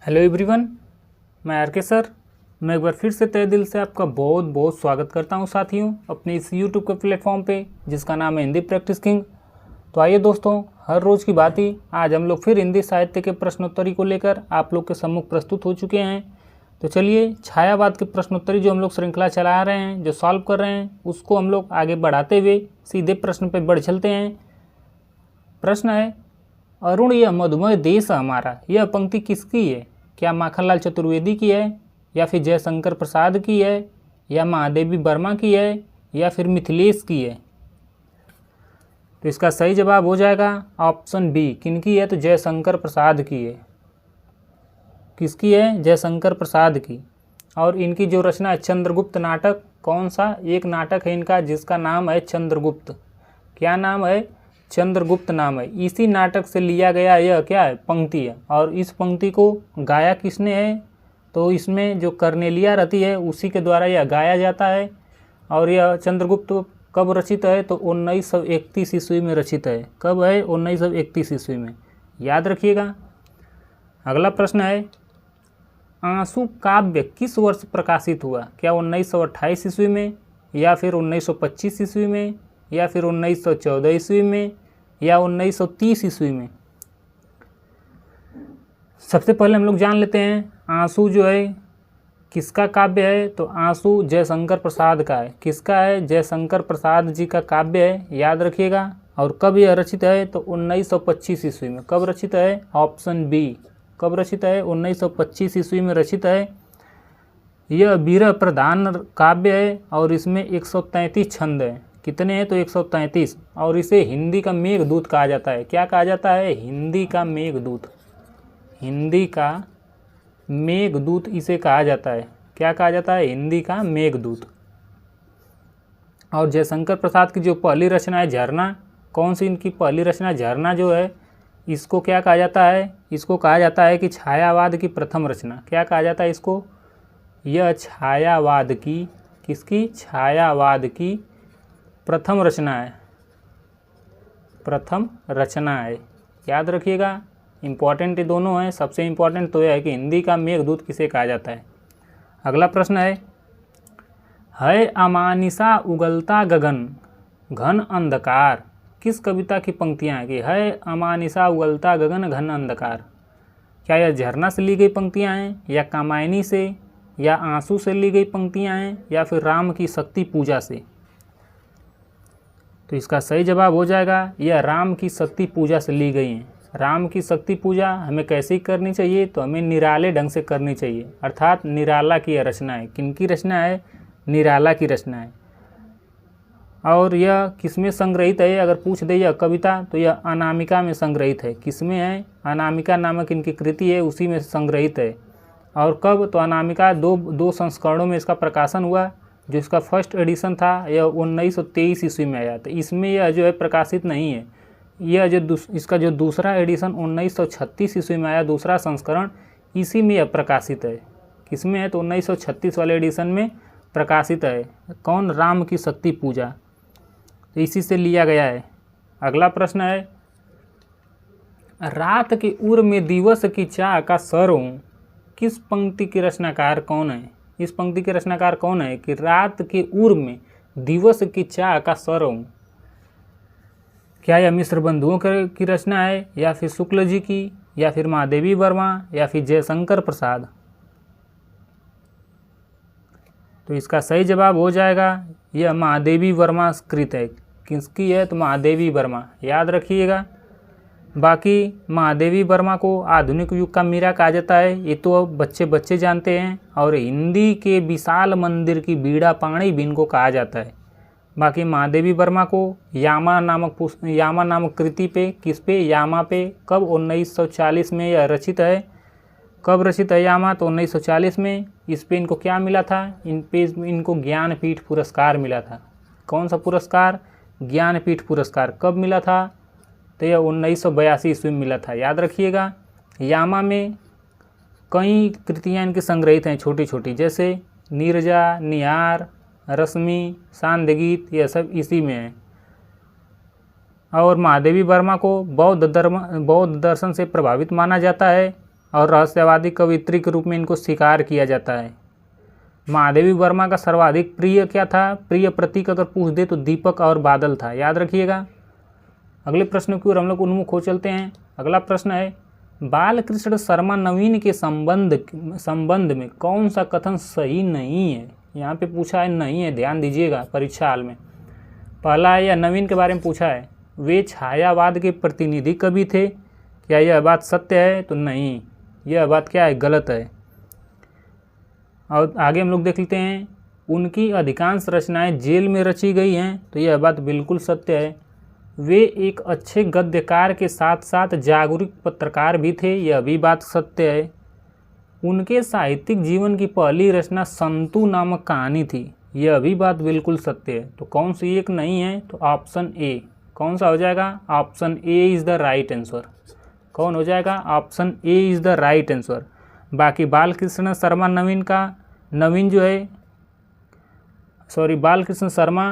Hello everyone, मैं are के sir. मैं एक बार फिर से तहे दिल से आपका बहुत बहुत स्वागत करता हूं साथियों अपने इस यूट्यूब के प्लेटफॉर्म पे जिसका नाम है हिंदी प्रैक्टिस किंग। तो आइए दोस्तों, हर रोज़ की बात ही आज हम लोग फिर हिंदी साहित्य के प्रश्नोत्तरी को लेकर आप लोग के सम्मुख प्रस्तुत हो चुके हैं। तो चलिए, छायावाद की प्रश्नोत्तरी जो हम लोग श्रृंखला चला रहे हैं, जो सॉल्व कर रहे हैं, उसको हम लोग आगे बढ़ाते हुए सीधे प्रश्न पर बढ़ चलते हैं। प्रश्न है, अरुण यह मधुमय देश हमारा, यह पंक्ति किसकी है? क्या माखनलाल चतुर्वेदी की है, या फिर जयशंकर प्रसाद की है, या महादेवी वर्मा की है, या फिर मिथिलेश की है? तो इसका सही जवाब हो जाएगा ऑप्शन बी। किनकी है? तो जयशंकर प्रसाद की है। किसकी है? जयशंकर प्रसाद की। और इनकी जो रचना है चंद्रगुप्त नाटक, कौन सा? एक नाटक है इनका जिसका नाम है चंद्रगुप्त। क्या नाम है? चंद्रगुप्त नाम है। इसी नाटक से लिया गया यह क्या है? पंक्ति है। और इस पंक्ति को गाया किसने है? तो इसमें जो कर्नेलिया रति है उसी के द्वारा यह गाया जाता है। और यह चंद्रगुप्त कब रचित है? तो 1931 ईस्वी में रचित है। कब है? 1931 ईस्वी में, याद रखिएगा। अगला प्रश्न है, आंसू काव्य किस वर्ष प्रकाशित हुआ? क्या 1928 ईस्वी में, या फिर 1925 ईस्वी में, या फिर 1914 ईस्वी में, या 1930 ईस्वी में? सबसे पहले हम लोग जान लेते हैं आंसू जो है किसका काव्य है। तो आंसू जयशंकर प्रसाद का है। किसका है? जयशंकर प्रसाद जी का काव्य है, याद रखिएगा। और कब यह रचित है? तो 1925 ईस्वी में। कब रचित है? Option B. कब रचित है? 1925 ईस्वी में रचित है। यह विरह प्रधान काव्य है और इसमें 133 छंद है। कितने हैं? तो 133। और इसे हिंदी का मेघदूत कहा जाता है। क्या कहा जाता है? हिंदी का मेघदूत। हिंदी का मेघदूत इसे कहा जाता है। क्या कहा जाता है? हिंदी का मेघदूत। और जयशंकर प्रसाद की जो पहली रचना है झरना, कौन सी इनकी पहली रचना? झरना जो है, इसको क्या कहा जाता है? इसको कहा जाता है कि छायावाद की प्रथम रचना। क्या कहा जाता है इसको? यह छायावाद की, किसकी? छायावाद की प्रथम रचना है। प्रथम रचना है, याद रखिएगा। इम्पॉर्टेंट ये दोनों हैं। सबसे इम्पॉर्टेंट तो यह है कि हिंदी का मेघदूत किसे कहा जाता है। अगला प्रश्न है अमानिसा उगलता गगन घन अंधकार किस कविता की पंक्तियां हैं? कि है अमानिसा उगलता गगन घन अंधकार, क्या यह झरना से ली गई पंक्तियां हैं, या कामायनी से, या आंसू से ली गई पंक्तियां हैं, या फिर राम की शक्ति पूजा से? तो इसका सही जवाब हो जाएगा यह राम की शक्ति पूजा से ली गई हैं। राम की शक्ति पूजा हमें कैसे करनी चाहिए? तो हमें निराले ढंग से करनी चाहिए, अर्थात निराला की रचना है। किनकी रचना है? निराला की रचना है। और यह किसमें संग्रहित है? अगर पूछ दे यह कविता, तो यह अनामिका में संग्रहित है। किसमें है? अनामिका नामक इनकी कृति है, उसी में संग्रहित है। और कब? तो अनामिका दो संस्करणों में इसका प्रकाशन हुआ। जो इसका फर्स्ट एडिशन था यह 1923 ईस्वी में आया। तो इसमें यह जो है प्रकाशित नहीं है। यह जो इसका जो दूसरा एडिशन 1936 ईस्वी में आया, दूसरा संस्करण, इसी में यह प्रकाशित है। किसमें है? तो 1936 वाले एडिशन में प्रकाशित है। कौन? राम की शक्ति पूजा। तो इसी से लिया गया है। अगला प्रश्न है, रात के उर में दिवस की चाह का सर हूँ किस पंक्ति के रचनाकार कौन है? इस पंक्ति के रचनाकार कौन है? कि रात के उर में दिवस की चाह का सर हूँ। क्या यह मिश्र बंधुओं की रचना है, या फिर शुक्ल जी की, या फिर महादेवी वर्मा, या फिर जयशंकर प्रसाद? तो इसका सही जवाब हो जाएगा यह महादेवी वर्मा कृत है। किसकी है? तो महादेवी वर्मा, याद रखिएगा। बाकी महादेवी वर्मा को आधुनिक युग का मीरा कहा जाता है, ये तो अब बच्चे जानते हैं। और हिंदी के विशाल मंदिर की बीड़ा पाणी भी इनको कहा जाता है। बाकी महादेवी वर्मा को यामा नामक कृति पे, किस पे? यामा पे। कब? 1940 में यह रचित है। कब रचित है यामा? तो 1940 में। इस पे इनको क्या मिला था? इनको ज्ञानपीठ पुरस्कार मिला था। कौन सा पुरस्कार? ज्ञानपीठ पुरस्कार। कब मिला था? तो यह 1982 ईस्वी में मिला था, याद रखिएगा। यामा में कई कृतियाँ इनकी संग्रहित हैं छोटी छोटी, जैसे नीरजा, निहार, रश्मि, सांध्यगीत, यह सब इसी में है। और महादेवी वर्मा को बौद्ध दर्शन से प्रभावित माना जाता है। और रहस्यवादी कवियत्री के रूप में इनको स्वीकार किया जाता है। महादेवी वर्मा का सर्वाधिक प्रिय क्या था? प्रिय प्रतीक अगर पूछ दे तो दीपक और बादल था, याद रखिएगा। अगले प्रश्न की ओर हम लोग उन्मुख हो चलते हैं। अगला प्रश्न है, बालकृष्ण शर्मा नवीन के संबंध में कौन सा कथन सही नहीं है? यहाँ पे पूछा है नहीं है, ध्यान दीजिएगा परीक्षा हाल में। पहला है, या नवीन के बारे में पूछा है, वे छायावाद के प्रतिनिधि कवि थे, क्या यह बात सत्य है? तो नहीं, यह बात क्या है? गलत है। और आगे हम लोग देख लेते हैं, उनकी अधिकांश रचनाएं जेल में रची गई हैं, तो यह बात बिल्कुल सत्य है। वे एक अच्छे गद्यकार के साथ साथ जागरूक पत्रकार भी थे, यह भी बात सत्य है। उनके साहित्यिक जीवन की पहली रचना संतू नामक कहानी थी, यह भी बात बिल्कुल सत्य है। तो कौन सी एक नहीं है? तो ऑप्शन ए। कौन सा हो जाएगा? Option A is the right answer. कौन हो जाएगा? Option A is the right answer. बाकी बालकृष्ण शर्मा बालकृष्ण शर्मा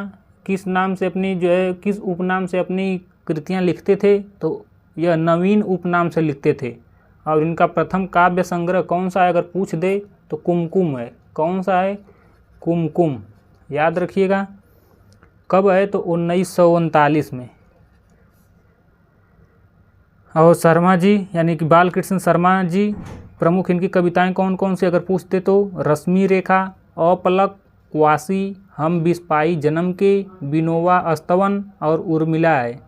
किस नाम से अपनी किस उपनाम से अपनी कृतियाँ लिखते थे? तो यह नवीन उपनाम से लिखते थे। और इनका प्रथम काव्य संग्रह कौन सा है अगर पूछ दे तो कुमकुम है। कौन सा है? कुमकुम, याद रखिएगा। कब है? तो 1939 में। और शर्मा जी यानी कि बालकृष्ण शर्मा जी प्रमुख इनकी कविताएं कौन कौन सी अगर पूछते तो रश्मि रेखा, अपलक, क्वासी, हम बिस्पाई जन्म के, विनोबा स्तवन और उर्मिला है।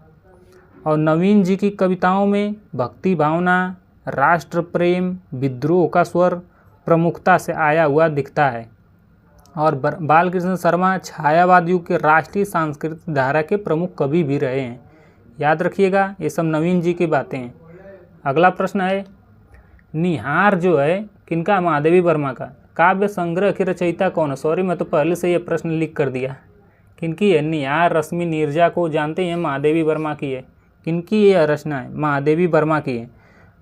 और नवीन जी की कविताओं में भक्ति भावना, राष्ट्र प्रेम, विद्रोह का स्वर प्रमुखता से आया हुआ दिखता है। और बालकृष्ण शर्मा छायावाद युग के राष्ट्रीय सांस्कृतिक धारा के प्रमुख कवि भी रहे हैं, याद रखिएगा। ये सब नवीन जी की बातें हैं। अगला प्रश्न है, निहार जो है किनका? महादेवी वर्मा का। काव्य संग्रह के रचयिता कौन है? सॉरी, मैं तो पहले से ये प्रश्न लिख कर दिया। किनकी है? निहार रश्मि नीरजा को जानते हैं, महादेवी वर्मा की है। किनकी ये रचना है? महादेवी वर्मा की है।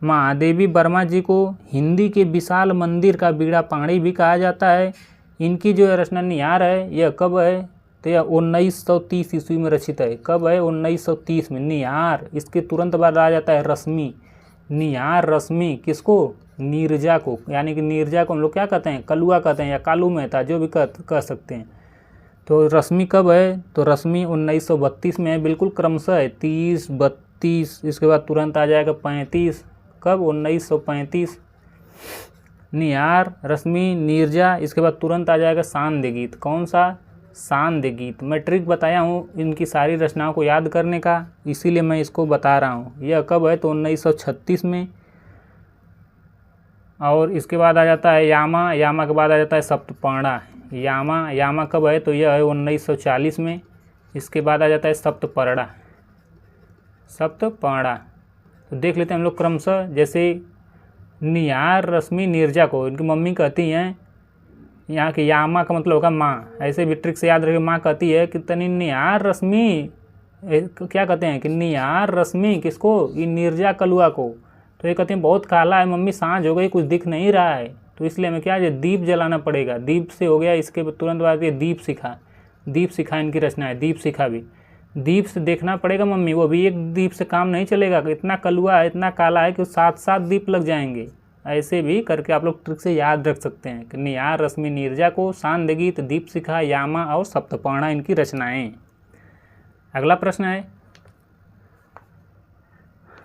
महादेवी वर्मा जी को हिंदी के विशाल मंदिर का बीड़ा पाणी भी कहा जाता है। इनकी जो रचना निहार है यह कब है? तो यह 1930 ईस्वी में रचित है। कब है? 1930 में। निहार, इसके तुरंत बाद आ जाता है रश्मि। निहार रश्मि किसको? नीरजा को, यानी कि नीरजा को हम लोग क्या कहते हैं? कलुआ कहते हैं या कालू मेहता, जो भी कह सकते हैं। तो रश्मि कब है? तो रश्मि 1932 में है, बिल्कुल क्रमशः है। 30, 32, इसके बाद तुरंत आ जाएगा 35। कब? 1935। निहार, रश्मि, नीरजा, इसके बाद तुरंत आ जाएगा सांध्य गीत। कौन सा? सांध्य गीत। मैं ट्रिक बताया हूँ इनकी सारी रचनाओं को याद करने का, इसीलिए मैं इसको बता रहा हूँ। यह कब है? तो 1936 में। और इसके बाद आ जाता है यामा, यामा के बाद आ जाता है सप्तपर्णा। यामा कब है? तो यह है 1940 में। इसके बाद आ जाता है सप्तपर्णा। तो देख लेते हैं हम लोग क्रमशः। जैसे निहार, रश्मि, नीरजा को इनकी मम्मी कहती हैं, यहाँ के यामा का मतलब होगा माँ। ऐसे भी ट्रिक से याद रखिए, माँ कहती है कि तनी निहार रश्मि, क्या कहते हैं कि निहार रश्मि किसको? ये नीरजा कलुआ को। तो ये कहते हैं बहुत काला है मम्मी, सांझ हो गई, कुछ दिख नहीं रहा है, तो इसलिए हमें क्या है? दीप जलाना पड़ेगा। दीप से हो गया, इसके तुरंत बाद ये दीप शिखा इनकी रचना है। दीप शिखा भी दीप से देखना पड़ेगा मम्मी, वो भी एक दीप से काम नहीं चलेगा। इतना कलुआ है, इतना काला है कि 7-7 दीप लग जाएंगे। ऐसे भी करके आप लोग ट्रिक से याद रख सकते हैं कि निहार, रश्मि, नीरजा को सांध्य गीत, दीप शिखा, यामा और सप्तपर्णा इनकी रचनाएं। अगला प्रश्न है,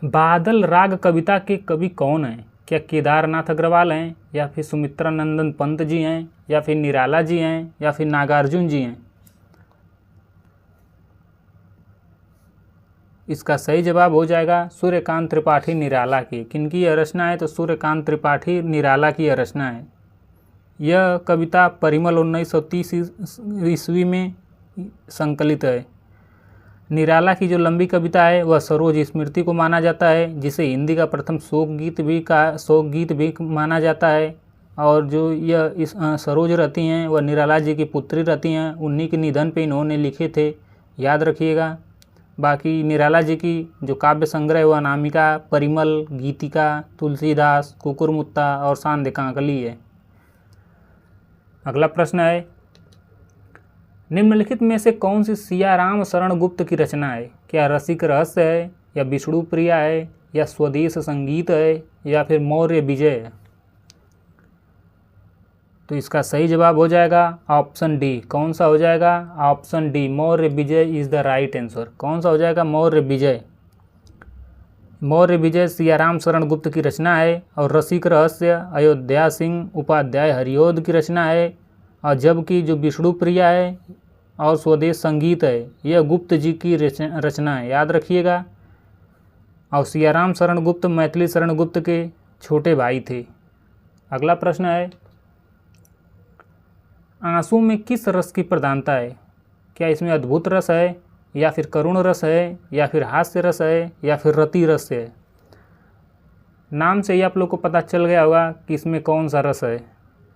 बादल राग कविता के कवि कौन हैं? क्या केदारनाथ अग्रवाल हैं, या फिर सुमित्रा नंदन पंत जी हैं, या फिर निराला जी हैं, या फिर नागार्जुन जी हैं? इसका सही जवाब हो जाएगा सूर्यकांत त्रिपाठी निराला की। किनकी यह रचना है? तो सूर्यकांत त्रिपाठी निराला की यह रचना है। यह कविता परिमल 1930 ईस्वी में संकलित है। निराला की जो लंबी कविता है वह सरोज स्मृति को माना जाता है, जिसे हिंदी का प्रथम शोक गीत भी माना जाता है। और जो यह इस सरोज रहती हैं वह निराला जी की पुत्री रहती हैं। उन्हीं के निधन पे इन्होंने लिखे थे, याद रखिएगा। बाकी निराला जी की जो काव्य संग्रह है वह अनामिका, परिमल, गीतिका, तुलसीदास, कुकुरमुत्ता और सांध्य कांकली है। अगला प्रश्न है, निम्नलिखित में से कौन सी सियाराम शरण गुप्त की रचना है? क्या रसिक रहस्य है, या विष्णु प्रिया है, या स्वदेश संगीत है, या फिर मौर्य विजय? तो इसका सही जवाब हो जाएगा ऑप्शन डी। कौन सा हो जाएगा? Option D, Maurya Vijay is the right answer. कौन सा हो जाएगा? मौर्य विजय। मौर्य विजय सियाराम शरण गुप्त की रचना है और रसिक रहस्य अयोध्या सिंह उपाध्याय हरिओद की रचना है, और जबकि जो विष्णु प्रिया है और स्वदेश संगीत है यह गुप्त जी की रचना है, याद रखिएगा। और सियाराम शरण गुप्त मैथिली शरण गुप्त के छोटे भाई थे। अगला प्रश्न है, आंसू में किस रस की प्रधानता है? क्या इसमें अद्भुत रस है, या फिर करुण रस है, या फिर हास्य रस है, या फिर रति रस है? नाम से ही आप लोग को पता चल गया होगा कि इसमें कौन सा रस है।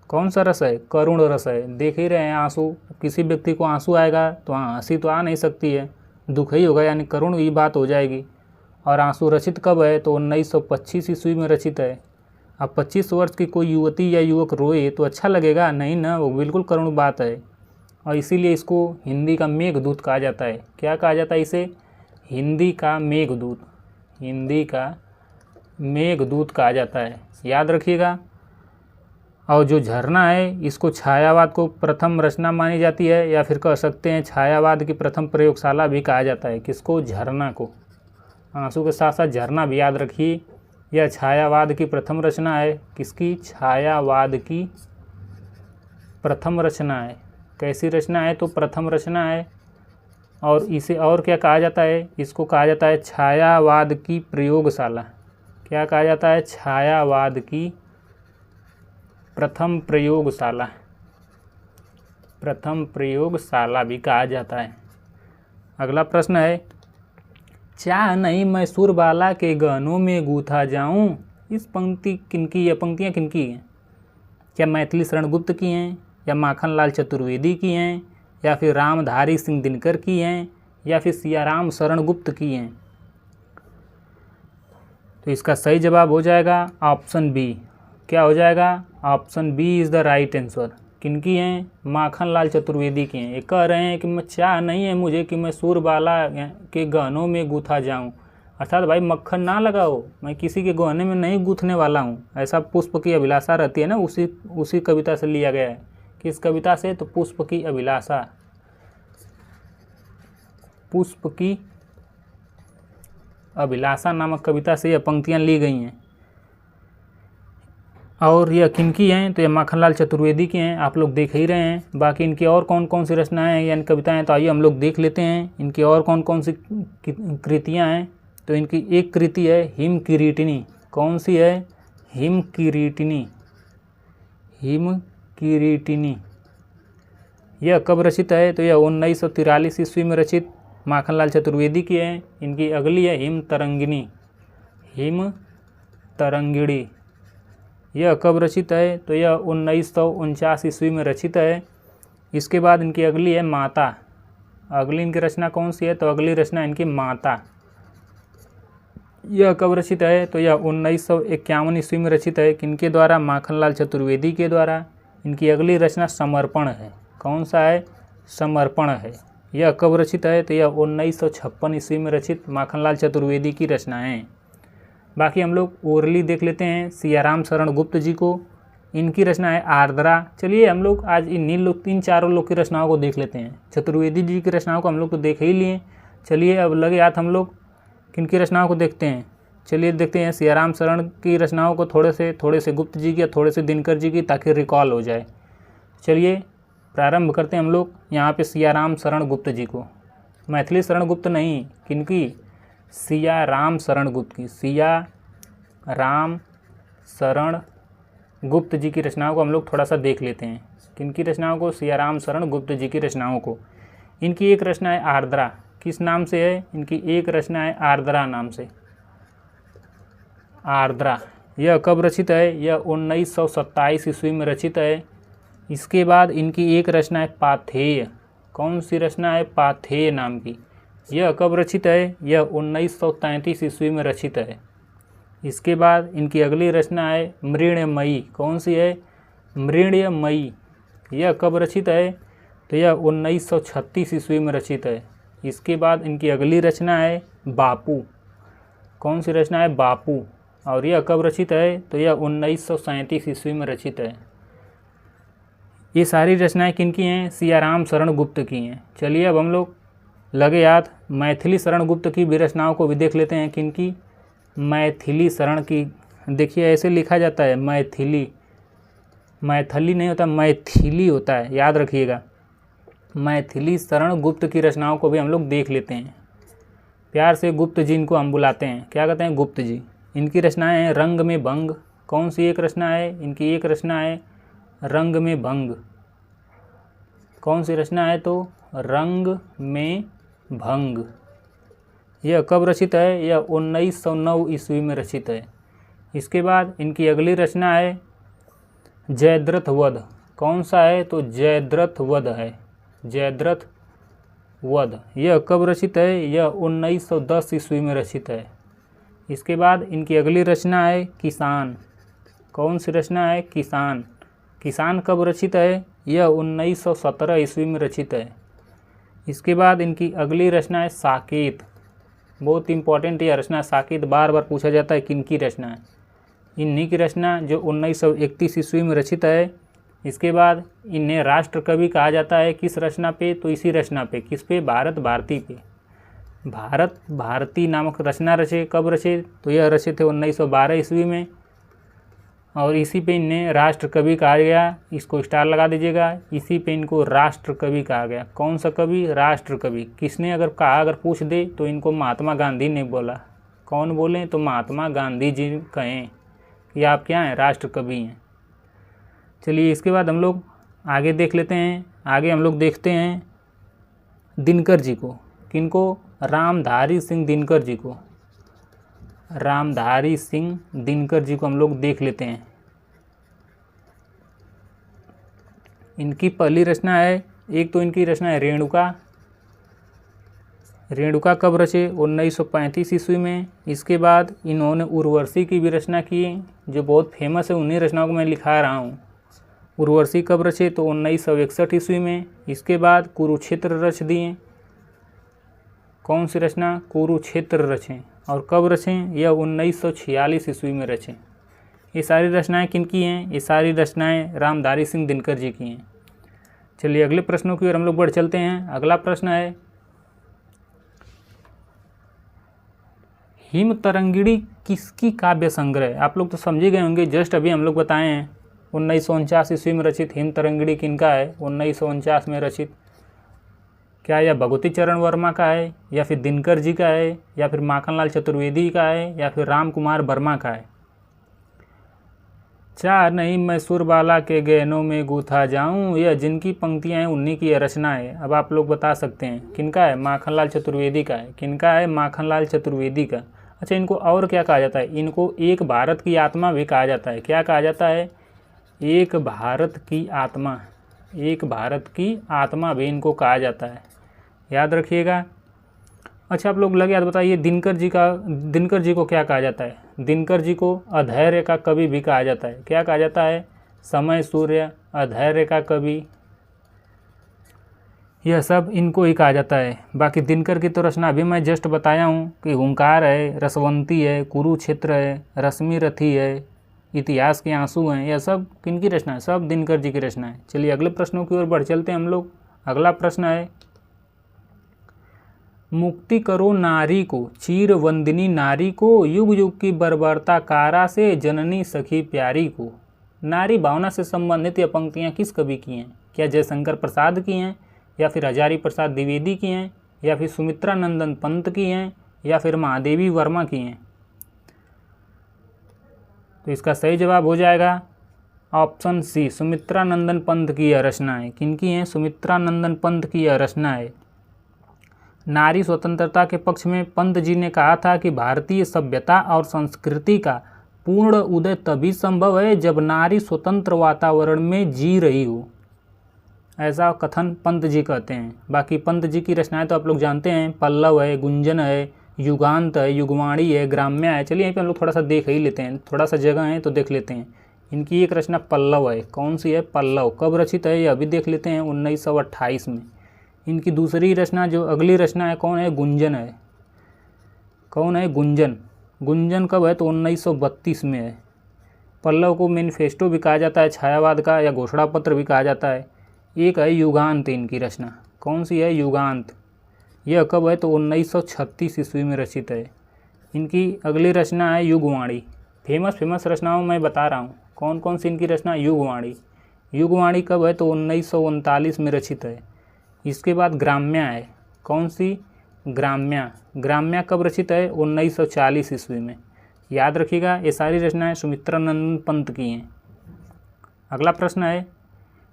कौन सा रस है? करुण रस है। देख ही रहे हैं आंसू, किसी व्यक्ति को आंसू आएगा तो हंसी तो आ नहीं सकती है, दुख ही होगा, यानी करुण ही बात हो जाएगी। और आंसू रचित कब है? तो 1925 ईस्वी में रचित है। अब 25 वर्ष की कोई युवती या युवक रोए तो अच्छा लगेगा? नहीं ना, वो बिल्कुल करुण बात है। और इसीलिए इसको हिंदी का मेघदूत कहा जाता है। क्या कहा जाता है इसे? हिंदी का मेघदूत। हिंदी का मेघदूत कहा जाता है, याद रखिएगा। और जो झरना है इसको छायावाद को प्रथम रचना मानी जाती है, या फिर कह सकते हैं छायावाद की प्रथम प्रयोगशाला भी कहा जाता है। किसको? झरना को। आंसू के साथ साथ झरना भी याद रखिए। यह छायावाद की प्रथम रचना है। किसकी? छायावाद की प्रथम रचना है। कैसी रचना है? तो प्रथम रचना है। और इसे और क्या कहा जाता है? इसको कहा जाता है छायावाद की प्रयोगशाला। क्या कहा जाता है? छायावाद की प्रथम प्रयोगशाला। प्रथम प्रयोगशाला भी कहा जाता है। अगला प्रश्न है, चाह नहीं मैं सुरबाला के गहनों में गूथा जाऊं। इस पंक्ति किनकी? ये पंक्तियाँ किनकी हैं? क्या मैथिली शरण गुप्त की हैं, या माखनलाल चतुर्वेदी की हैं, या फिर रामधारी सिंह दिनकर की हैं, या फिर सियाराम शरण गुप्त की हैं? तो इसका सही जवाब हो जाएगा ऑप्शन बी। क्या हो जाएगा? Option B is the right answer. किनकी हैं? माखनलाल चतुर्वेदी की हैं। ये कह रहे हैं कि मैं चाह नहीं है मुझे कि मैं सुरबाला के गहनों में गूथा जाऊं। अर्थात भाई मक्खन ना लगाओ, मैं किसी के गहने में नहीं गूथने वाला हूं। ऐसा पुष्प की अभिलाषा रहती है ना, उसी कविता से लिया गया है। किस कविता से? तो पुष्प की अभिलाषा। पुष्प की अभिलाषा नामक कविता से यह पंक्तियाँ ली गई हैं। और यह किनकी हैं? तो यह माखनलाल चतुर्वेदी की हैं। आप लोग देख ही रहे हैं। बाकी इनकी और कौन कौन सी रचनाएं हैं यानी कविताएं हैं, तो आइए हम लोग देख लेते हैं इनकी और कौन कौन सी कृतियां हैं। तो इनकी एक कृति है हिम किरीटिनी। कौन सी है? हिम किरीटिनी। हिम किरीटिनी। यह कब रचित है? तो यह 1943 ईस्वी में रचित माखनलाल चतुर्वेदी की है। इनकी अगली है हिम तरंगिणी। हिम तरंगिणी। यह कब रचित है? तो यह 1949 ईस्वी में रचित है। इसके बाद इनकी अगली है माता। अगली इनकी रचना कौन सी है? तो अगली रचना इनकी माता। यह कब रचित है? तो यह 1951 ईस्वी में रचित है। किनके द्वारा? माखनलाल चतुर्वेदी के द्वारा। इनकी अगली रचना समर्पण है। कौन सा है? समर्पण है। यह कब रचित है? तो यह 1956 ईस्वी में रचित माखनलाल चतुर्वेदी की रचनाएँ। बाकी हम लोग ओरली देख लेते हैं सियाराम शरण गुप्त जी को। इनकी रचना है आर्द्रा। चलिए हम लोग आज इन चारों लोग की रचनाओं को देख लेते हैं। चतुर्वेदी जी की रचनाओं को हम लोग तो देख ही लिए। चलिए अब लगे हाथ हम लोग किनकी रचनाओं को देखते हैं। चलिए देखते हैं सियाराम शरण की रचनाओं को, थोड़े से गुप्त जी की, थोड़े से दिनकर जी की, ताकि रिकॉल हो जाए। चलिए प्रारंभ करते हैं हम लोग यहाँ पे सियाराम शरण गुप्त जी को। मैथिली शरण गुप्त नहीं, किनकी? सियाराम शरण गुप्त की। सियाराम शरण गुप्त जी की रचनाओं को हम लोग थोड़ा सा देख लेते हैं। किनकी रचनाओं को? सियाराम शरण गुप्त जी की रचनाओं को। इनकी एक रचना है आर्द्रा। किस नाम से है? इनकी एक रचना है आर्द्रा नाम से। आर्द्रा। यह कब रचित है? यह 1927 ईस्वी में रचित है। इसके बाद इनकी एक रचना है पाथेय। कौन सी रचना है? पाथेय नाम की। यह कब रचित है? यह 1933 ईस्वी में रचित है। इसके बाद इनकी अगली रचना है मृण्मयी। कौन सी है? मृण्मयी। यह कब रचित है? तो यह 1936 ईस्वी में रचित है। इसके बाद इनकी अगली रचना है बापू। कौन सी रचना है? बापू। और यह कब रचित है, तो यह 1937 ईस्वी में रचित है। ये सारी रचनाएं किनकी हैं, सियाराम शरण गुप्त की हैं। चलिए अब हम लोग लगे याद मैथिली शरण गुप्त की भी रचनाओं को भी देख लेते हैं। किनकी, मैथिली शरण की। देखिए ऐसे लिखा जाता है मैथिली, मैथिली नहीं होता, मैथिली होता है, याद रखिएगा। मैथिली शरण गुप्त की रचनाओं को भी हम लोग देख लेते हैं। प्यार से गुप्त जी इनको हम बुलाते हैं, क्या कहते हैं, गुप्त जी। इनकी रचनाएं हैं रंग में भंग। कौन सी एक रचना है इनकी, एक रचना है रंग में भंग। कौन सी रचना है, तो रंग में भंग। यह कब रचित है, यह 1909 ईस्वी में रचित है। इसके बाद इनकी अगली रचना है जयद्रथ वध। कौन सा है, तो जयद्रथ वध है, जयद्रथ वध। यह कब रचित है, यह 1910 ईस्वी में रचित है। इसके बाद इनकी अगली रचना है किसान। कौन सी रचना है, किसान। किसान कब रचित है, यह 1917 ईस्वी में रचित है। इसके बाद इनकी अगली रचना है साकेत। बहुत इंपॉर्टेंट यह रचना साकेत, बार बार पूछा जाता है किनकी रचना है। इन्हीं की रचना जो 1931 ईस्वी में रचित है। इसके बाद इन्हें राष्ट्र कवि कहा जाता है, किस रचना पे, तो इसी रचना पे, किस पे, भारत भारती पे। भारत भारती नामक रचना रचे, कब रचे, तो यह रचे थे 1912 ईस्वी में, और इसी पे इन्हें राष्ट्र कवि कहा गया। इसको स्टार लगा दीजिएगा, इसी पे इनको राष्ट्र कवि कहा गया। कौन सा कवि, राष्ट्र कवि। किसने अगर कहा, अगर पूछ दे तो इनको महात्मा गांधी ने बोला। कौन बोले, तो महात्मा गांधी जी कहें कि आप क्या हैं, राष्ट्र कवि हैं। चलिए इसके बाद हम लोग आगे देख लेते हैं। आगे हम लोग देखते हैं दिनकर जी को। किनको, रामधारी सिंह दिनकर जी को। रामधारी सिंह दिनकर जी को हम लोग देख लेते हैं। इनकी पहली रचना है, एक तो इनकी रचना है रेणुका। रेणुका कब रचे, 1935 ईस्वी में। इसके बाद इन्होंने उर्वशी की भी रचना की, जो बहुत फेमस है, उन्हीं रचनाओं को मैं लिखा रहा हूँ। उर्वशी कब रचे, तो 1961 ईस्वी में। इसके बाद कुरुक्षेत्र रच दिए। कौन सी रचना, कुरुक्षेत्र रचे, और कब रचे, यह 1946 ईस्वी में रचे। ये सारी रचनाएं किनकी हैं, ये सारी रचनाएं रामधारी सिंह दिनकर जी की हैं। चलिए अगले प्रश्नों की ओर हम लोग बढ़ चलते हैं। अगला प्रश्न है हिम तरंगिणी किसकी काव्य संग्रह। आप लोग तो समझे गए होंगे, जस्ट अभी हम लोग बताए हैं 1949 ईस्वी में रचित हिम तरंगिणी किनका है, 1949 में रचित। क्या यह भगवती चरण वर्मा का है, या फिर दिनकर जी का है, या फिर माखनलाल चतुर्वेदी का है, या फिर राम कुमार वर्मा का है। चाह नहीं मैं सुरबाला के गहनों में गूथा जाऊं, यह जिनकी पंक्तियां हैं उन्हीं की रचना है। अब आप लोग बता सकते हैं किनका है, माखनलाल चतुर्वेदी का है। किनका है, माखनलाल चतुर्वेदी का। अच्छा, इनको और क्या कहा जाता है, इनको एक भारत की आत्मा भी कहा जाता है। क्या कहा जाता है, एक भारत की आत्मा। एक भारत की आत्मा भी इनको कहा जाता है, याद रखिएगा। अच्छा, आप लोग लगे याद बताइए दिनकर जी को क्या कहा जाता है। दिनकर जी को अधैर्य का कवि भी कहा जाता है। क्या कहा जाता है, समय सूर्य, अधैर्य का कवि, यह सब इनको ही कहा जाता है। बाकी दिनकर की तो रचना अभी मैं जस्ट बताया हूँ कि हुंकार है, रसवंती है, कुरुक्षेत्र है, रश्मि रथी है, इतिहास के आंसू हैं, यह सब किनकी रचना है, सब दिनकर जी की रचना है। चलिए अगले प्रश्नों की ओर बढ़ चलते हैं हम लोग। अगला प्रश्न है मुक्ति करो नारी को, चीर वंदिनी नारी को, युग युग की बर्बरता कारा से जननी सखी प्यारी को। नारी भावना से संबंधित यह पंक्तियाँ किस कवि की हैं। क्या जयशंकर प्रसाद की हैं, या फिर हजारी प्रसाद द्विवेदी की हैं, या फिर सुमित्रा नंदन पंत की हैं, या फिर महादेवी वर्मा की हैं। तो इसका सही जवाब हो जाएगा ऑप्शन सी, सुमित्रा नंदन पंत की यह रचना है। किनकी है, सुमित्रा नंदन पंत की यह रचना है। नारी स्वतंत्रता के पक्ष में पंत जी ने कहा था कि भारतीय सभ्यता और संस्कृति का पूर्ण उदय तभी संभव है जब नारी स्वतंत्र वातावरण में जी रही हो, ऐसा कथन पंत जी कहते हैं। बाकी पंत जी की रचनाएं तो आप लोग जानते हैं, पल्लव है, गुंजन है, युगांत है, युगवाणी है, ग्राम्य है। चलिए यहीं पे हम लोग थोड़ा सा देख ही लेते हैं, थोड़ा सा जगह है तो देख लेते हैं। इनकी एक रचना पल्लव है। कौन सी है, पल्लव। कब रचित है ये अभी देख लेते हैं, 1928 में। इनकी दूसरी रचना, जो अगली रचना है, कौन है, गुंजन है। कौन है, गुंजन। गुंजन कब है तो 1932 में है। पल्लव को मैनिफेस्टो भी कहा जाता है, छायावाद का या घोषणा पत्र भी कहा जाता है। एक है युगांत इनकी रचना, कौन सी है युगांत, यह कब है तो 1936 ईस्वी में रचित है। इनकी अगली रचना है युगवाणी। फेमस रचनाओं मैं बता रहा हूँ, कौन कौन सी इनकी रचना, युगवाणी। युगवाणी कब है तो 1939 में रचित है। इसके बाद ग्राम्या है, कौन सी, ग्राम्या कब रचित है 1940 ईस्वी में। याद रखिएगा ये सारी रचनाएं सुमित्रानंदन पंत की हैं। अगला प्रश्न है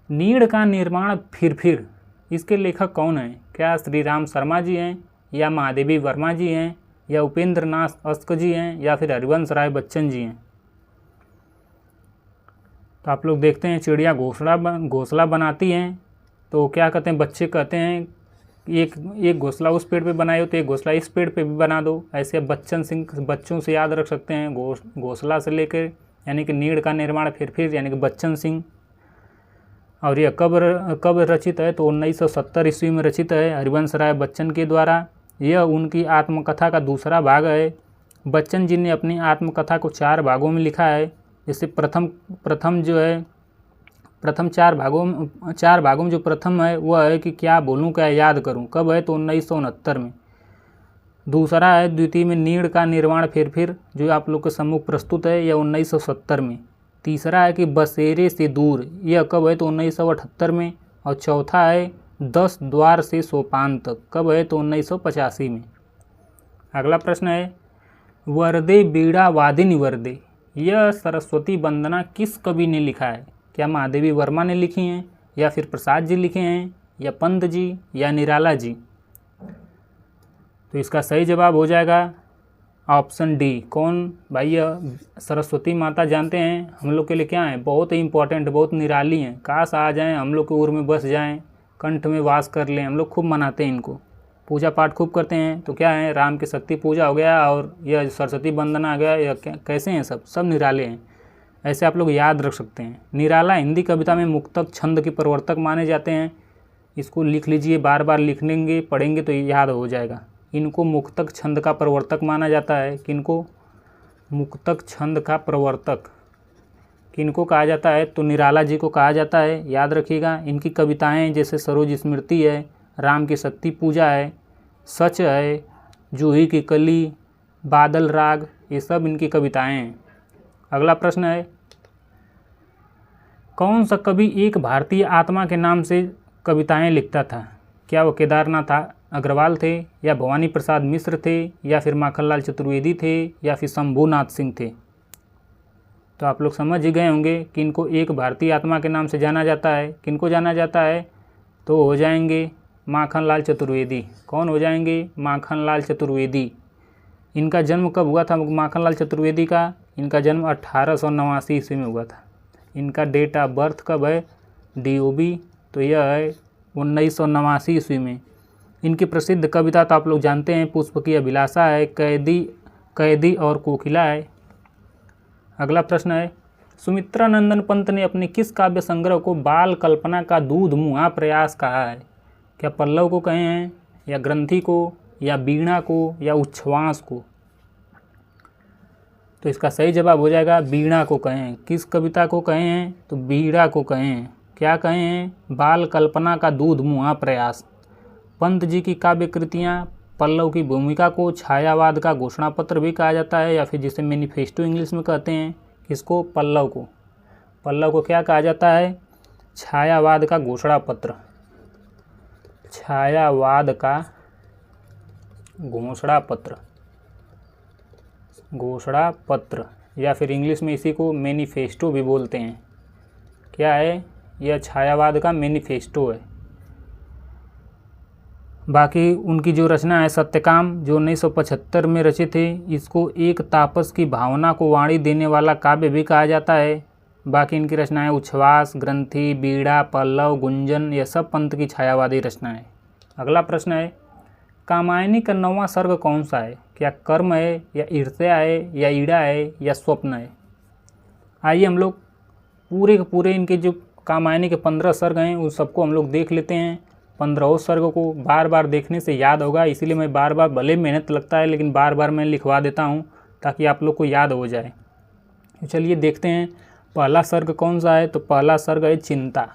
नीड़ का निर्माण फिर इसके लेखक कौन हैं। क्या श्री राम शर्मा जी हैं, या महादेवी वर्मा जी हैं, या उपेंद्र नाथ अस्क जी हैं, या फिर हरिवंश राय बच्चन जी हैं। तो आप लोग देखते हैं चिड़िया घोंसला बनाती हैं तो क्या कहते हैं, बच्चे कहते हैं एक घोंसला उस पेड़ पे बनाए हो तो एक घोंसला इस पेड़ पे भी बना दो। ऐसे बच्चन सिंह बच्चों से याद रख सकते हैं, घोंसला से लेकर यानी कि नीड़ का निर्माण फिर यानी कि बच्चन सिंह। और यह कब रचित है तो 1970 ईस्वी में रचित है हरिवंश राय बच्चन के द्वारा। यह उनकी आत्मकथा का दूसरा भाग है। बच्चन जी ने अपनी आत्मकथा को 4 भागों में लिखा है। जैसे प्रथम 4 भागों में जो प्रथम है वह है कि क्या बोलूं क्या याद करूं, कब है तो 1969 में। दूसरा है द्वितीय में नीड़ का निर्माण फिर जो आप लोग के सम्मुख प्रस्तुत है, यह 1970 में। तीसरा है कि बसेरे से दूर, यह कब है तो 1978 में। और चौथा है 10 द्वार से सोपान तक, कब है तो 1985 में। अगला प्रश्न है वरदे बीड़ा वादिनी वरदे, यह सरस्वती वंदना किस कवि ने लिखा है। क्या महादेवी वर्मा ने लिखी हैं, या फिर प्रसाद जी लिखे हैं, या पंत जी, या निराला जी। तो इसका सही जवाब हो जाएगा ऑप्शन डी। कौन भाई, यह सरस्वती माता जानते हैं हम लोग के लिए क्या है, बहुत ही इंपॉर्टेंट, बहुत निराली हैं। काश आ जाएं हम लोग के उर में बस जाएं, कंठ में वास कर लें। हम लोग खूब मनाते हैं इनको, पूजा पाठ खूब करते हैं। तो क्या है, राम की शक्ति पूजा हो गया और यह सरस्वती वंदना आ गया, यह कैसे हैं, सब निराले हैं। ऐसे आप लोग याद रख सकते हैं। निराला हिंदी कविता में मुक्तक छंद के प्रवर्तक माने जाते हैं। इसको लिख लीजिए, बार बार लिख लेंगे पढ़ेंगे तो याद हो जाएगा। इनको मुक्तक छंद का प्रवर्तक माना जाता है। किनको, मुक्तक छंद का प्रवर्तक किनको कहा जाता है तो निराला जी को कहा जाता है। याद रखिएगा। इनकी कविताएं जैसे सरोज स्मृति है, राम की शक्ति पूजा है, सच है, जूही की कली, बादल राग, ये सब इनकी कविताएं हैं। अगला प्रश्न है कौन सा कवि एक भारतीय आत्मा के नाम से कविताएं लिखता था। क्या वो केदारनाथ अग्रवाल थे, या भवानी प्रसाद मिश्र थे, या फिर माखनलाल चतुर्वेदी थे, या फिर शंभूनाथ सिंह थे। तो आप लोग समझ ही गए होंगे कि इनको एक भारतीय आत्मा के नाम से जाना जाता है। किनको जाना जाता है तो हो जाएंगे माखनलाल चतुर्वेदी। कौन हो जाएंगे, माखनलाल चतुर्वेदी। इनका जन्म कब हुआ था माखनलाल चतुर्वेदी का, इनका जन्म 1889 ईस्वी में हुआ था। इनका डेट ऑफ बर्थ कब है, DOB, तो यह है 1989 ईस्वी में। इनकी प्रसिद्ध कविता तो आप लोग जानते हैं, पुष्प की अभिलाषा है, कैदी और कोकिला है। अगला प्रश्न है सुमित्रानंदन पंत ने अपने किस काव्य संग्रह को बाल कल्पना का दूध मुहा प्रयास कहा है। क्या पल्लव को कहे हैं, या ग्रंथि को, या वीणा को, या उच्छ्वास को। तो इसका सही जवाब हो जाएगा वीणा को कहे हैं। किस कविता को कहे हैं तो वीणा को कहे हैं। क्या कहे हैं, बाल कल्पना का दूध मुहा प्रयास। पंत जी की काव्य कृतियाँ पल्लव की भूमिका को छायावाद का घोषणा पत्र भी कहा जाता है, या फिर जिसे मैनिफेस्टो इंग्लिश में कहते हैं। किसको, पल्लव को क्या कहा जाता है, छायावाद का घोषणा पत्र। छायावाद का घोषणा पत्र या फिर इंग्लिश में इसी को मैनिफेस्टो भी बोलते हैं। क्या है, यह छायावाद का मैनिफेस्टो है। बाकी उनकी जो रचना है सत्यकाम, जो 1975 में रचित है, इसको एक तापस की भावना को वाणी देने वाला काव्य भी कहा जाता है। बाकी इनकी रचनाएं उच्छ्वास, ग्रंथि, बीड़ा, पल्लव, गुंजन, यह सब पंत की छायावादी रचनाएं। अगला प्रश्न है कामायनी का 9वां सर्ग कौन सा है। क्या कर्म है, या ईर्ष्या है, या ईड़ा है, या स्वप्न है। आइए हम लोग पूरे के पूरे इनके जो कामायनी के 15 सर्ग हैं उन सबको हम लोग देख लेते हैं। 15 सर्ग को बार बार देखने से याद होगा, इसीलिए मैं बार बार, भले मेहनत लगता है लेकिन बार बार मैं लिखवा देता हूँ ताकि आप लोग को याद हो जाए। तो चलिए देखते हैं पहला सर्ग कौन सा है। तो पहला सर्ग है चिंता।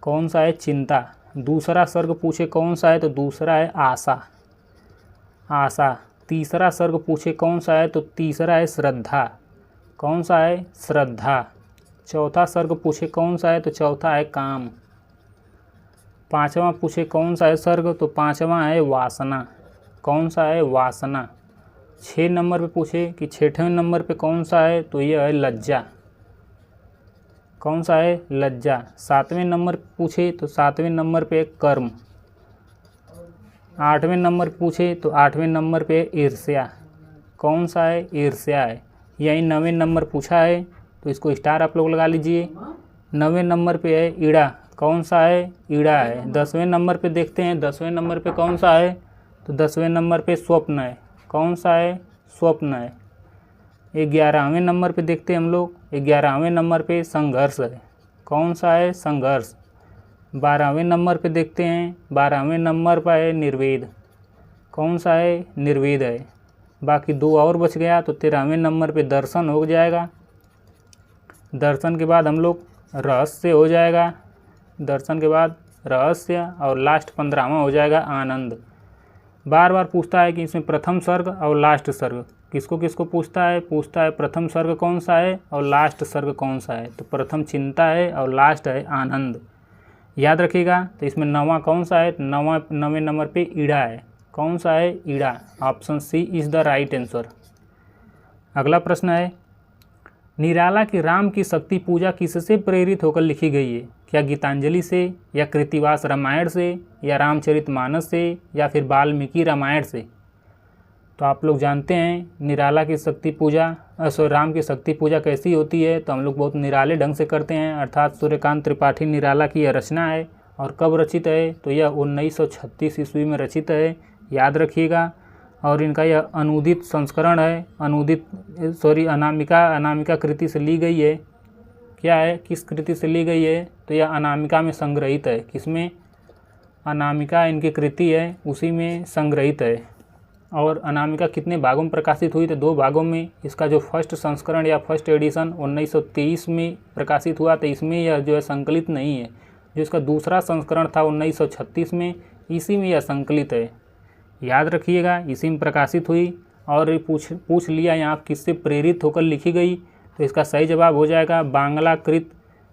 कौन सा है? चिंता। दूसरा सर्ग पूछे कौन सा है? तो दूसरा है आशा। आशा। तीसरा सर्ग पूछे कौन सा है? तो तीसरा है श्रद्धा। कौन सा है? श्रद्धा। चौथा सर्ग पूछे कौन सा है? तो चौथा है काम। पांचवा पूछे कौन सा है सर्ग? तो पांचवा है वासना। कौन सा है? वासना। 6 नंबर पे पूछे कि 6वें नंबर पे कौन सा है? तो यह है लज्जा। कौन सा है? लज्जा। 7वें नंबर पे पूछे तो 7वें नंबर पे कर्म। 8वें नंबर पूछे तो 8वें नंबर पे ईर्ष्या। कौन सा है? ईर्ष्या है। यही 9वें नंबर पूछा है तो इसको स्टार आप लोग लगा लीजिए। 9वें नंबर पे है ईड़ा। कौन सा है? ईड़ा है। 10वें नंबर पे देखते हैं 10वें नंबर पे कौन सा है? तो 10वें नंबर पे स्वप्न है। कौन सा है? स्वप्न है। 11वें नंबर पे देखते हैं हम लोग 11वें नंबर पे संघर्ष है। कौन सा है? संघर्ष। 12वें नंबर पे देखते हैं 12वें नंबर पर है निर्वेद। कौन सा है? निर्वेद है। बाकी 2 और बच गया तो 13वें नंबर पे दर्शन हो जाएगा। दर्शन के बाद हम लोग रहस्य हो जाएगा। दर्शन के बाद रहस्य और लास्ट 15वां हो जाएगा आनंद। बार बार पूछता है कि इसमें प्रथम सर्ग और लास्ट सर्ग किसको किसको पूछता है? पूछता है प्रथम सर्ग कौन सा है और लास्ट सर्ग कौन सा है। तो प्रथम चिंता है और लास्ट है आनंद। याद रखिएगा। तो इसमें 9वां कौन सा है? 9वें नंबर पे ईड़ा है। कौन सा है? ईड़ा। Option C is the right answer. अगला प्रश्न है निराला की राम की शक्ति पूजा किससे प्रेरित होकर लिखी गई है? क्या गीतांजलि से, या कृतिवास रामायण से, या रामचरितमानस से, या फिर वाल्मीकि रामायण से? तो आप लोग जानते हैं निराला की शक्ति पूजा राम की शक्ति पूजा कैसी होती है। तो हम लोग बहुत निराले ढंग से करते हैं। अर्थात सूर्यकांत त्रिपाठी निराला की यह रचना है। और कब रचित है? तो यह 1936 ईस्वी में रचित है। याद रखिएगा। और इनका यह अनुदित संस्करण है। अनामिका कृति से ली गई है। क्या है? किस कृति से ली गई है? तो यह अनामिका में संग्रहित है। किसमें? अनामिका इनकी कृति है, उसी में संग्रहित है। और अनामिका कितने भागों में प्रकाशित हुई? तो 2 भागों में। इसका जो फर्स्ट संस्करण या फर्स्ट एडिशन 1923 में प्रकाशित हुआ, तो इसमें यह जो है संकलित नहीं है। जो इसका दूसरा संस्करण था 1936 में, इसी में यह संकलित है। याद रखिएगा, इसी में प्रकाशित हुई। और पूछ लिया यहाँ किससे प्रेरित होकर लिखी गई? तो इसका सही जवाब हो जाएगा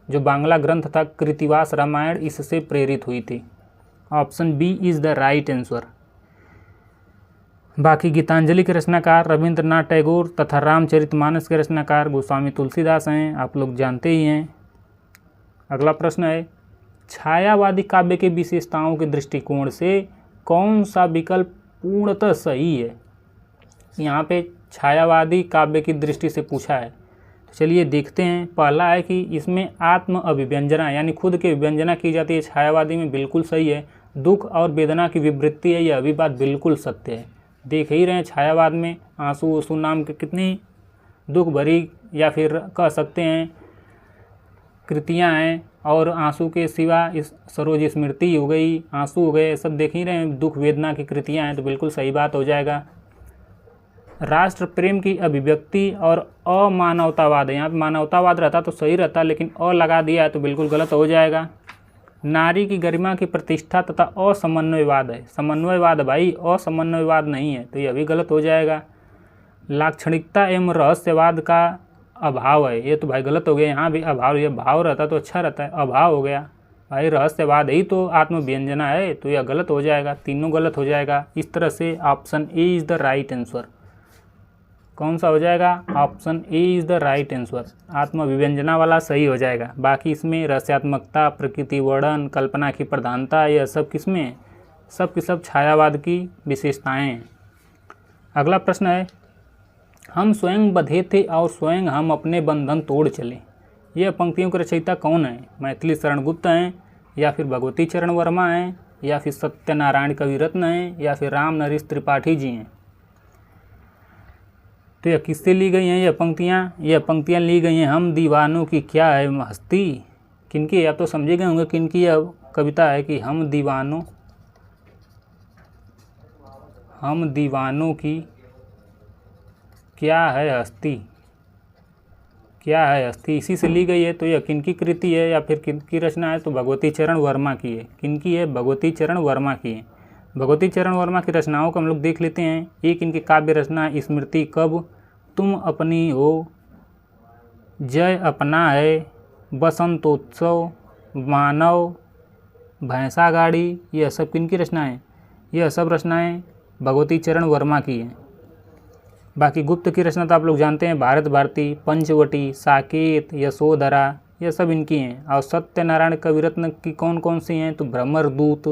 जो बांग्ला ग्रंथ था कृतिवास रामायण, इससे प्रेरित हुई थी। Option B is the right answer. बाकी गीतांजलि के रचनाकार रविंद्रनाथ टैगोर तथा रामचरितमानस के रचनाकार गोस्वामी तुलसीदास हैं। आप लोग जानते ही हैं। अगला प्रश्न है छायावादी काव्य की विशेषताओं के दृष्टिकोण से कौन सा विकल्प पूर्णतः सही है? यहाँ पे छायावादी काव्य की दृष्टि से पूछा है। तो चलिए देखते हैं। पहला है कि इसमें आत्म अभिव्यंजना यानी खुद की व्यंजना की जाती है। छायावादी में बिल्कुल सही है। दुख और वेदना की विवृत्ति है, यह भी बात बिल्कुल सत्य है। देख ही रहे हैं छायावाद में आंसू ओसू नाम के कितनी दुख भरी या फिर कह सकते हैं कृतियाँ हैं। और आंसू के सिवा इस सरोज स्मृति हो गई, आंसू हो गए, सब देख ही रहे हैं दुख वेदना की कृतियाँ हैं। तो बिल्कुल सही बात हो जाएगा। राष्ट्र प्रेम की अभिव्यक्ति और अमानवतावाद है। यहाँ पर मानवतावाद रहता तो सही रहता, लेकिन लगा दिया है तो बिल्कुल गलत हो जाएगा। नारी की गरिमा की प्रतिष्ठा तथा असमन्वयवाद है। समन्वयवाद भाई, असमन्वयवाद नहीं है, तो यह भी गलत हो जाएगा। लाक्षणिकता एवं रहस्यवाद का अभाव है, ये तो भाई गलत हो गया। यहाँ भी अभाव, ये भाव रहता तो अच्छा रहता है, अभाव हो गया भाई। रहस्यवाद ही तो आत्मव्यंजना है, तो यह गलत हो जाएगा। तीनों गलत हो जाएगा। इस तरह से option A is the right answer. कौन सा हो जाएगा? Option A is the right answer. आत्मविव्यंजना वाला सही हो जाएगा। बाकी इसमें रहस्यात्मकता, प्रकृति वर्णन, कल्पना की प्रधानता, यह सब किसमें? सब की सब छायावाद की विशेषताएं हैं। अगला प्रश्न है हम स्वयं बंधे थे और स्वयं हम अपने बंधन तोड़ चले। यह पंक्तियों के रचयिता कौन है? मैथिली शरण गुप्त हैं, या फिर भगवती चरण वर्मा हैं, या फिर सत्यनारायण कविरत्न हैं, या फिर राम नरेश त्रिपाठी जी हैं? तो यह किससे ली गई हैं यह पंक्तियाँ ली गई हैं हम दीवानों की क्या है हस्ती। किनकी? आप तो समझे गए होंगे किनकी यह कविता है कि हम दीवानों की क्या है हस्ती, क्या है हस्ती, इसी से ली गई है। तो यह किनकी कृति है या फिर किनकी रचना है? तो भगवती चरण वर्मा की है। किनकी है? भगवती चरण वर्मा की है। भगवती चरण वर्मा की रचनाओं को हम लोग देख लेते हैं। एक इनकी काव्य रचना स्मृति कब, तुम अपनी हो, जय अपना है, बसंतोत्सव, मानव, भैंसा गाड़ी, यह सब किनकी रचनाएं? यह सब रचनाएं भगवती चरण वर्मा की हैं। बाकी गुप्त की रचना तो आप लोग जानते हैं, भारत भारती, पंचवटी, साकेत, यशोधरा, यह सब इनकी हैं। और सत्यनारायण कविरत्न की कौन कौन सी हैं? तो भ्रमरदूत,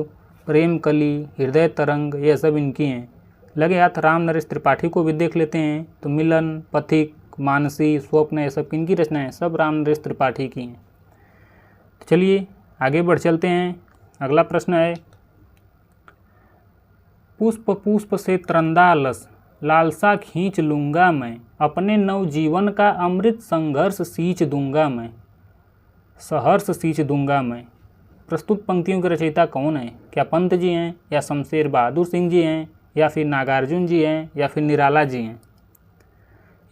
प्रेम कली, हृदय तरंग, यह सब इनकी हैं। लगे हाथ राम नरेश त्रिपाठी को भी देख लेते हैं। तो मिलन, पथिक, मानसी, स्वप्न, यह सब किनकी रचनाएं? सब राम नरेश त्रिपाठी की हैं। तो चलिए आगे बढ़ चलते हैं। अगला प्रश्न है, पुष्प पुष्प से त्रंदालस, लालसा खींच लूँगा मैं, अपने नवजीवन का अमृत संघर्ष सींच दूंगा मैं, सहर्ष सींच दूंगा मैं। प्रस्तुत पंक्तियों के रचयिता कौन है? क्या पंत जी हैं, या शमशेर बहादुर सिंह जी हैं, या फिर नागार्जुन जी हैं, या फिर निराला जी हैं?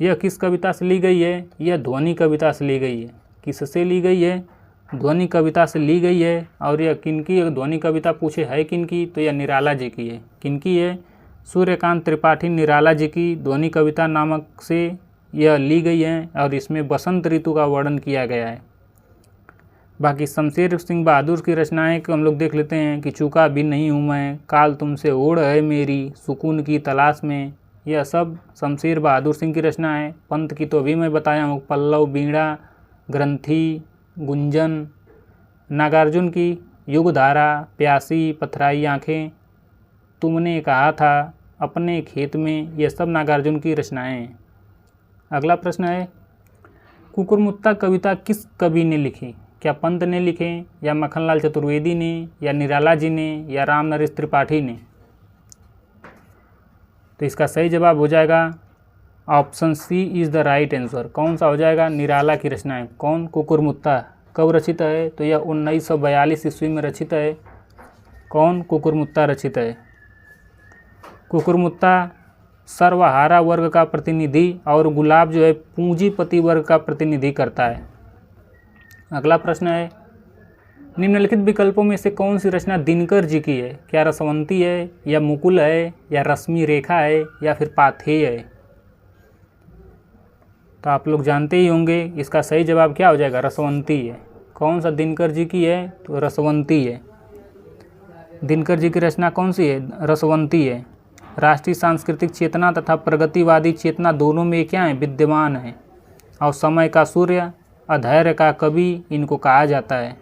यह किस कविता से ली गई है? यह ध्वनि कविता से ली गई है। किससे ली गई है? ध्वनि कविता से ली गई है। और यह किनकी ध्वनि कविता पूछे है किनकी? तो यह निराला जी की है। किनकी है? सूर्यकांत त्रिपाठी निराला जी की ध्वनि कविता नामक से यह ली गई है और इसमें बसंत ऋतु का वर्णन किया गया है। बाकी शमशेर सिंह बहादुर की रचनाएं को हम लोग देख लेते हैं कि चूका भी नहीं हूँ मैं, काल तुमसे ओढ़ है मेरी, सुकून की तलाश में, यह सब शमशेर बहादुर सिंह की रचना है। पंत की तो अभी मैं बताया हूँ, पल्लव, बीड़ा, ग्रंथी, गुंजन। नागार्जुन की युगधारा, प्यासी, पथराई आँखें, तुमने कहा था, अपने खेत में, यह सब नागार्जुन की रचनाएं हैं। अगला प्रश्न है, कुकुरमुत्ता कविता किस कवि ने लिखी? क्या पंत ने लिखे, या मखनलाल चतुर्वेदी ने, या निराला जी ने, या राम नरेश त्रिपाठी ने? तो इसका सही जवाब हो जाएगा option C is the right answer. कौन सा हो जाएगा? निराला की रचनाएं। कौन? कुकुरमुत्ता कब रचित है? तो यह 1942 ईस्वी में रचित है। कौन? कुकुरमुत्ता रचित है। कुकुरमुत्ता सर्वहारा वर्ग का प्रतिनिधि और गुलाब जो है पूंजीपति वर्ग का प्रतिनिधि करता है। अगला प्रश्न है, निम्नलिखित विकल्पों में से कौन सी रचना दिनकर जी की है? क्या रसवंती है, या मुकुल है, या रश्मि रेखा है, या फिर पाथेय है? तो आप लोग जानते ही होंगे, इसका सही जवाब क्या हो जाएगा? रसवंती है। कौन सा दिनकर जी की है? तो रसवंती है। दिनकर जी की रचना कौन सी है? रसवंती है। राष्ट्रीय सांस्कृतिक चेतना तथा प्रगतिवादी चेतना दोनों में क्या है? विद्यमान है। और समय का सूर्य, अधैर्य का कवि इनको कहा जाता है।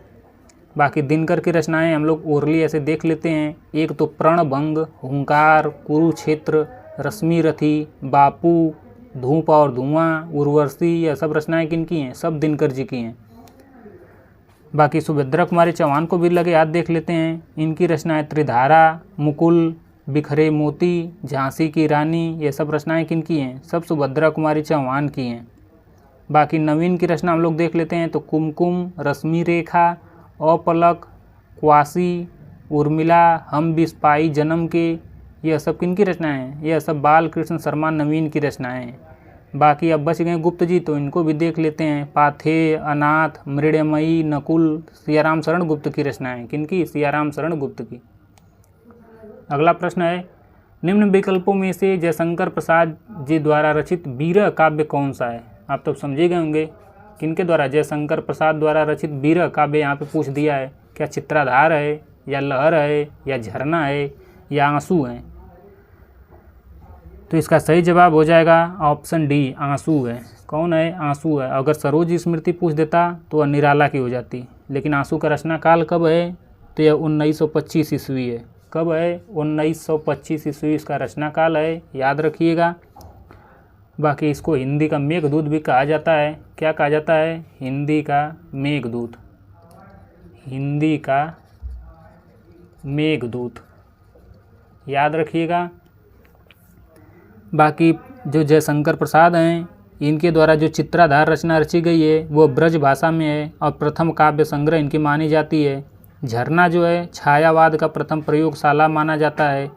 बाकी दिनकर की रचनाएं हम लोग ओरली ऐसे देख लेते हैं। एक तो प्रणभंग, हुंकार, कुरुक्षेत्र, रश्मिरथी, बापू, धूप और धुआं, उर्वशी, यह सब रचनाएं किनकी हैं? सब दिनकर जी की हैं। बाकी सुभद्रा कुमारी चौहान को भी लगे याद देख लेते हैं। इनकी रचनाएं त्रिधारा, मुकुल, बिखरे मोती, झांसी की रानी, ये सब रचनाएं किनकी हैं? सब सुभद्रा कुमारी चौहान की हैं। बाकी नवीन की रचना हम लोग देख लेते हैं। तो कुमकुम, रश्मि रेखा, अपलक, क्वासी, उर्मिला, हम बिस्पाई जन्म के, यह सब किनकी रचनाएं हैं? यह सब बालकृष्ण शर्मा नवीन की रचनाएं हैं। बाकी अब बच गए गुप्त जी, तो इनको भी देख लेते हैं। पाथेय, अनाथ, मृण्मयी, नकुल, सियाराम शरण गुप्त की रचनाएं। किनकी? सियाराम शरण गुप्त की। अगला प्रश्न है, निम्न विकल्पों में से जयशंकर प्रसाद जी द्वारा रचित विरह काव्य कौन सा है? आप तो समझे गए होंगे किनके द्वारा? जयशंकर प्रसाद द्वारा रचित विरह काव्य यहाँ पे पूछ दिया है। क्या चित्राधार है, या लहर है, या झरना है, या आंसू है? तो इसका सही जवाब हो जाएगा ऑप्शन डी, आंसू है। कौन है? आंसू है। अगर सरोज स्मृति पूछ देता तो वह निराला की हो जाती, लेकिन आंसू का रचना काल कब है? तो यह 1925 ईस्वी है। कब है? 1925 ईस्वी इसका रचना काल है, याद रखिएगा। बाकी इसको हिंदी का मेघदूत भी कहा जाता है। क्या कहा जाता है? हिंदी का मेघदूत। हिंदी का मेघदूत, याद रखिएगा। बाकी जो जयशंकर प्रसाद हैं, इनके द्वारा जो चित्राधार रचना रची गई है वो ब्रज भाषा में है और प्रथम काव्य संग्रह इनकी मानी जाती है। झरना जो है छायावाद का प्रथम प्रयोगशाला माना जाता है।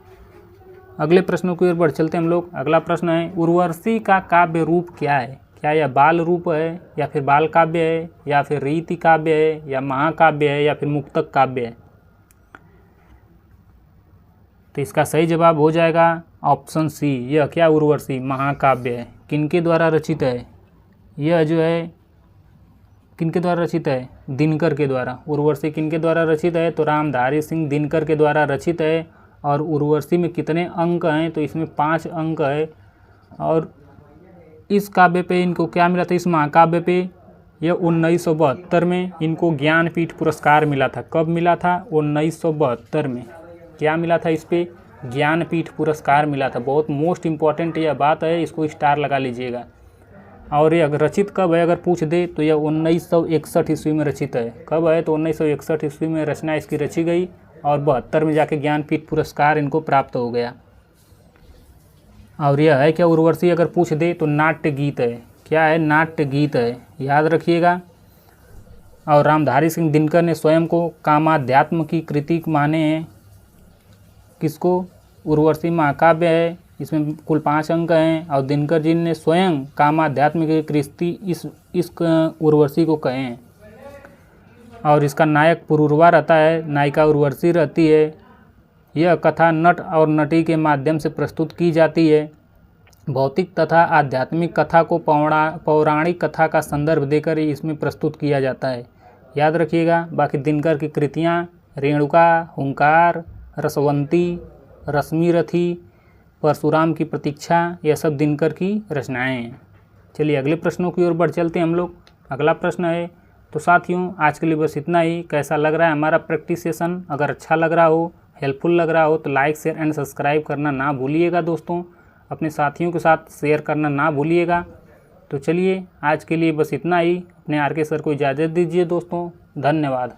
अगले प्रश्नों की ओर बढ़ चलते हम लोग। अगला प्रश्न है, उर्वशी का काव्य रूप क्या है? क्या यह बाल रूप है, या फिर बाल काव्य है, या फिर रीति काव्य है, या महाकाव्य है, या फिर मुक्तक काव्य है? तो इसका सही जवाब हो जाएगा ऑप्शन सी। यह क्या उर्वशी महाकाव्य है। किनके द्वारा रचित है? यह जो है किनके द्वारा रचित है? दिनकर के द्वारा। उर्वशी किनके द्वारा रचित है? तो रामधारी सिंह दिनकर के द्वारा रचित है। और उर्वशी में कितने अंक हैं? तो इसमें 5 अंक है। और इस काव्य पे इनको क्या मिला था? इस महाकाव्य पे यह 1972 में इनको ज्ञानपीठ पुरस्कार मिला था। कब मिला था? 1972 में। क्या मिला था इस पे? ज्ञानपीठ पुरस्कार मिला था। बहुत मोस्ट इम्पॉर्टेंट यह बात है, इसको स्टार लगा लीजिएगा। और ये अगर रचित कब है अगर पूछ दे तो यह 1961 ईस्वी में रचित है। कब है? तो 1961 ईस्वी में रचना इसकी रची गई और 72 में जाके ज्ञानपीठ पुरस्कार इनको प्राप्त हो गया। और यह है क्या उर्वशी अगर पूछ दे तो नाट्य गीत है। क्या है? नाट्य गीत है, याद रखिएगा। और रामधारी सिंह दिनकर ने स्वयं को कामाध्यात्म की कृति माने हैं। किसको? उर्वशी महाकाव्य है, इसमें कुल 5 अंक हैं। और दिनकर जी ने स्वयं कामाध्यात्म की कृति इस उर्वशी को कहे हैं। और इसका नायक पुरूरवा रहता है, नायिका उर्वशी रहती है। यह कथा नट और नटी के माध्यम से प्रस्तुत की जाती है। भौतिक तथा आध्यात्मिक कथा को पौराणिक कथा का संदर्भ देकर इसमें प्रस्तुत किया जाता है, याद रखिएगा। बाकी दिनकर की कृतियाँ रेणुका, हुंकार, रसवंती, रश्मिरथी, परशुराम की प्रतीक्षा, यह सब दिनकर की रचनाएँ हैं। चलिए अगले प्रश्नों की ओर बढ़ चलते हैं हम लोग। अगला प्रश्न है, तो साथियों आज के लिए बस इतना ही। कैसा लग रहा है हमारा प्रैक्टिस सेशन? अगर अच्छा लग रहा हो, हेल्पफुल लग रहा हो तो लाइक शेयर एंड सब्सक्राइब करना ना भूलिएगा दोस्तों। अपने साथियों के साथ शेयर करना ना भूलिएगा। तो चलिए आज के लिए बस इतना ही। अपने आर के सर को इजाज़त दीजिए दोस्तों। धन्यवाद।